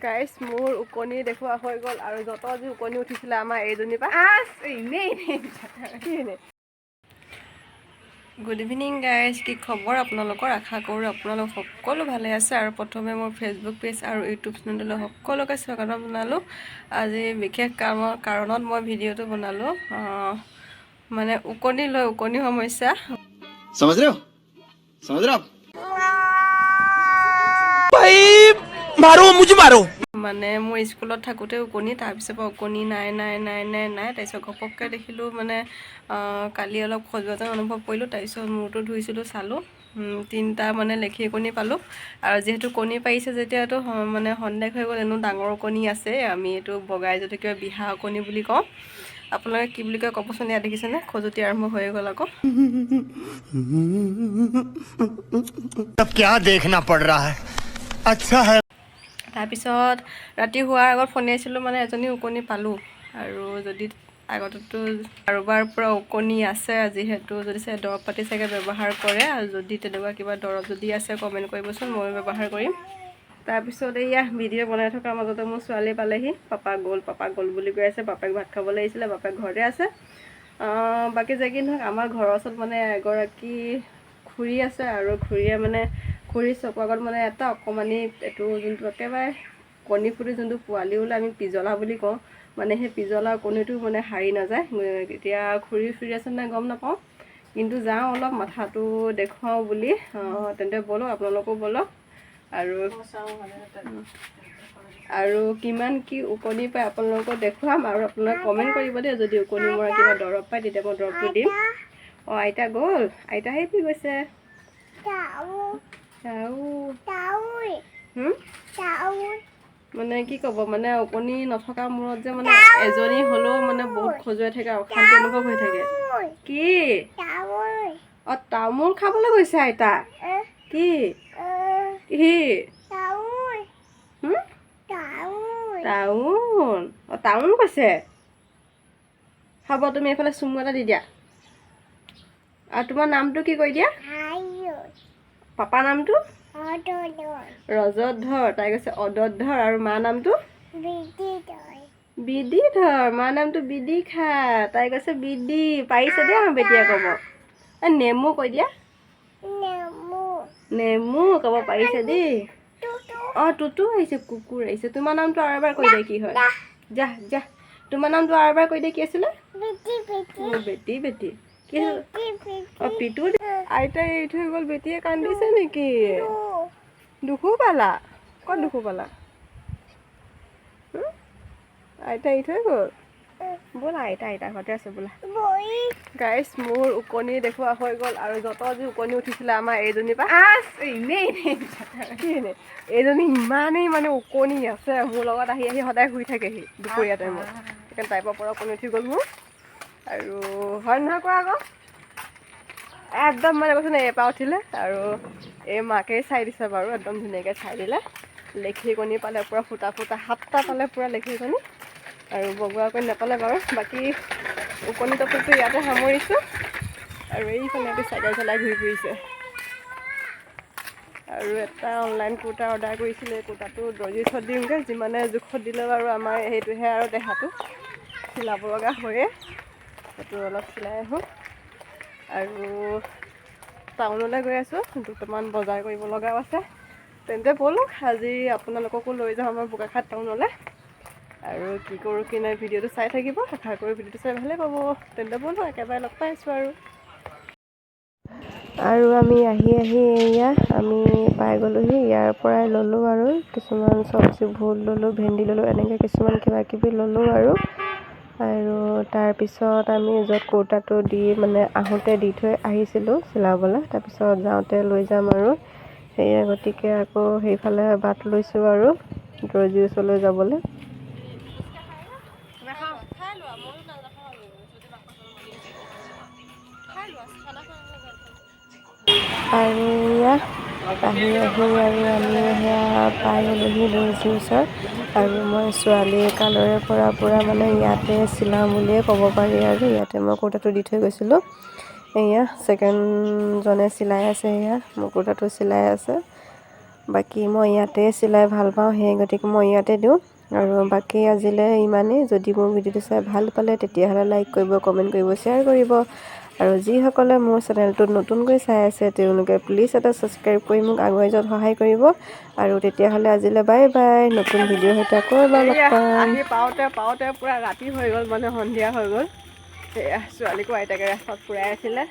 গাইছ মোৰ উকনি দেখুৱা হৈ গ'ল আৰু যত যি উকনি উঠিছিলে আমাৰ এইজনীৰ পৰা গুড ইভিনিং গাইজ, কি খবৰ আপোনালোকৰ? আশা কৰোঁ আপোনালোক সকলো ভালে আছে। আৰু প্ৰথমে মোৰ ফেচবুক পেজ আৰু ইউটিউব চেনেললৈ সকলোকে স্বাগতম জনালোঁ। আজি বিশেষ কাৰণত মই ভিডিঅ'টো বনালোঁ, মানে উকনি লৈ উকনি সমস্যা। समझ रहे हो आप মানে মোৰ স্কুলত থাকোঁতে উকনি, তাৰপিছৰ পৰা উকনি নাই। তাৰপিছত ঘপককৈ দেখিলোঁ, মানে কালি অলপ খজুৱা যেন অনুভৱ কৰিলোঁ। তাৰপিছত মূৰটো ধুইছিলোঁ, চালোঁ 3টা মানে লেখি কণী পালোঁ। আৰু যিহেতু কণী পাৰিছে যেতিয়াতো মানে সন্দেহ হৈ গ'ল, এনেও ডাঙৰ কণী আছে। আমি এইটো বগাই যদি কিবা বিহা কণী বুলি কওঁ, আপোনালোকে কি বুলি কয় ক'বচোন। ইয়াত দেখিছেনে খজুৱতি আৰম্ভ হৈ গ'ল আকৌ। अब क्या देखना पड़ रहा है अच्छा है। তাৰপিছত ৰাতি শোৱাৰ আগত ফোনাইছিলোঁ, মানে এজনী উকনি পালোঁ। আৰু যদি আগতেতো কাৰোবাৰ পৰা উকনি আছে, যিহেতু যদি দৰৱ পাতি চাগে ব্যৱহাৰ কৰে, আৰু যদি তেনেকুৱা কিবা দৰৱ যদি আছে কমেণ্ট কৰিবচোন, ময়ো ব্যৱহাৰ কৰিম। তাৰপিছত এয়া ভিডিঅ' বনাই থকাৰ মাজতে মোৰ ছোৱালী পালেহি। পাপা গ'ল বুলি কৈ আছে। বাপেক ভাত খাবলৈ আহিছিলে, বাপেক ঘৰতে আছে। বাকী যে কি নহওক, আমাৰ ঘৰৰ ওচৰত মানে এগৰাকী খুৰী আছে, আৰু খুৰীয়ে মানে খুৰীৰ চকুৰ আগত মানে এটা অকণমানি, এইটো যোনটো একেবাৰে কণী ফুটি যোনটো পোৱালি ওলাই আমি পিজলা বুলি কওঁ, মানে সেই পিজলা কণীটো মানে হাৰি নাযায়। এতিয়া খুৰী ফুৰি আছে নাই গম নাপাওঁ, কিন্তু যাওঁ অলপ মাথাটো দেখুৱাওঁ বুলি। তেন্তে ব'লক, আপোনালোকো ব'লক। আৰু কিমান কি উকনি পায় আপোনালোকক দেখুৱাম। আৰু আপোনালোকে কমেণ্ট কৰিব দেই, যদি উকনি মৰা কিবা দৰৱ পায় তেতিয়া মই দৰৱটো দিম। আইতা গ'ল, আইতা কি গৈছে? মানে কি ক'ব, মানে উকনি নথকা মূৰত যে মানে এজনী হ'লেও মানে বহুত খজুৱাই থাকে, অশান্তি অনুভৱ হৈ থাকে। কি তামোল খাবলৈ গৈছে আইতা? কি টাউন কৈছে? হ'ব, তুমি এইফালে চুমু এটা দি দিয়া। আৰু তোমাৰ নামটো কি কৈ দিয়া? পাপা নামটো ৰজতধৰ, তাই কৈছে অদতধৰ। আৰু মাৰ নামটো বিধিধৰ, মাৰ নামটো বিদিশা, তাই কৈছে বিদি। পাৰিছে দেই আমাৰ বেটিয়ে ক'ব। নেমু কৈ দিয়া, নেমু ক'ব পাৰিছে দেই। টুটু আহিছে, কুকুৰ আহিছে। তোমাৰ নামটো আৰু এবাৰ কৈ দিয়া, কি হয়? যা তোমাৰ নামটো আৰু এবাৰ কৈ দিয়া, কি আছিলে? বেটি কি পিটু। আইতাই এৰি থৈ গ'ল, বেটিয়ে কান্দিছে নেকি? দুখো পালা? ক'ত দুখো পালা? আইতা এৰি থৈ গ'ল? ব'লা, আইতা ঘৰতে আছে, ব'লা। গাইছ মোৰ উকনি দেখুৱা হৈ গ'ল, আৰু যত যি উকনি উঠিছিলে আমাৰ এইজনীৰ পৰা এইজনী ইমানেই মানে উকনি আছে, মোৰ লগত আহি সদায় শুই থাকেহি দুপৰীয়া টাইমত। সেইকাৰণে টাইপৰ পৰা উকনি উঠি গ'ল মোৰ। আৰু হয় নহয় কোৱা আকৌ, একদম মানে কৈছোঁ এৰপা উঠিলে। আৰু এই মাকেই চাই দিছে বাৰু, একদম ধুনীয়াকৈ চাই দিলে। লেখি কণী পালে পূৰা ফুটা 7টা পালে পূৰা লেখি কণী, আৰু বগোৱা কণী নাপালে বাৰু। বাকী উকনি টপিকটো ইয়াতে সামৰিছোঁ। আৰু এইফালে চাইকেল চলাই ঘূৰি ফুৰিছে। আৰু এটা অনলাইন কুৰ্তা অৰ্ডাৰ কৰিছিলে, কুৰ্তাটো দৰ্জি ওচৰত দিমগৈ। যিমানে জোখত দিলে বাৰু আমাৰ সেইটোহে আৰু দেহাটো চিলাব লগা হয়ে, সেইটো অলপ চিলাই আহোঁ। আৰু টাউনলৈ গৈ আছোঁ, দুটামান বজাৰ কৰিব লগাও আছে। তেন্তে ব'লক, আজি আপোনালোককো লৈ যাওঁ আমাৰ বোকাখাট টাউনলৈ। আৰু কি কৰোঁ কি নাই ভিডিঅ'টো চাই থাকিব। আশা কৰোঁ ভিডিঅ'টো চাই ভালেই পাব। তেন্তে ব'লক, একেবাৰে লগ পাই আছোঁ। আৰু আমি আহি এয়া আমি পাই গ'লোহি। ইয়াৰ পৰাই ল'লোঁ আৰু কিছুমান চব্জি, ভোল ল'লোঁ, ভেন্দি ল'লোঁ, এনেকৈ কিছুমান কিবাকিবি ল'লোঁ। আৰু তাৰপিছত আমি য'ত কুৰ্তাটো দি মানে আহোঁতে দি থৈ আহিছিলোঁ চিলাবলৈ, তাৰপিছত যাওঁতে লৈ যাম আৰু। সেয়া গতিকে আকৌ সেইফালে বাট লৈছোঁ আৰু দৰ্জি ওচৰলৈ যাবলৈ। আৰু এয়া আহি আৰু আমি সেয়া পাই গ'লোহি দৰ্জিৰ ওচৰত। আৰু মই ছোৱালীৰ কালৰে পৰা পূৰা মানে ইয়াতে চিলাওঁ বুলিয়ে ক'ব পাৰি। আৰু ইয়াতে মই কুৰ্তাটো দি থৈ গৈছিলোঁ। এয়া ছেকেণ্ডজনে চিলাই আছে, এয়া মোৰ কুৰ্তাটো চিলাই আছে। বাকী মই ইয়াতে চিলাই ভাল পাওঁ, সেই গতিকে মই ইয়াতে দিওঁ। আৰু বাকী আজিলৈ ইমানেই। যদি মোৰ ভিডিঅ'টো চাই ভাল পালে তেতিয়াহ'লে লাইক কৰিব, কমেণ্ট কৰিব, শ্বেয়াৰ কৰিব। আৰু যিসকলে মোৰ চেনেলটোত নতুনকৈ চাই আছে তেওঁলোকে প্লিজ এটা ছাবস্ক্ৰাইব কৰি মোক আগুৱাই যোৱাত সহায় কৰিব। আৰু তেতিয়াহ'লে আজিলৈ বাই বাই, নতুন ভিডিঅ'ৰ সৈতে আকৌ এবাৰ লগ পাম। আহি পাওঁতে পূৰা ৰাতি হৈ গ'ল, মানে সন্ধিয়া হৈ গ'ল। সেয়া ছোৱালীকো আইতাকে ৰাস্তাত ফুৰাই আছিলে।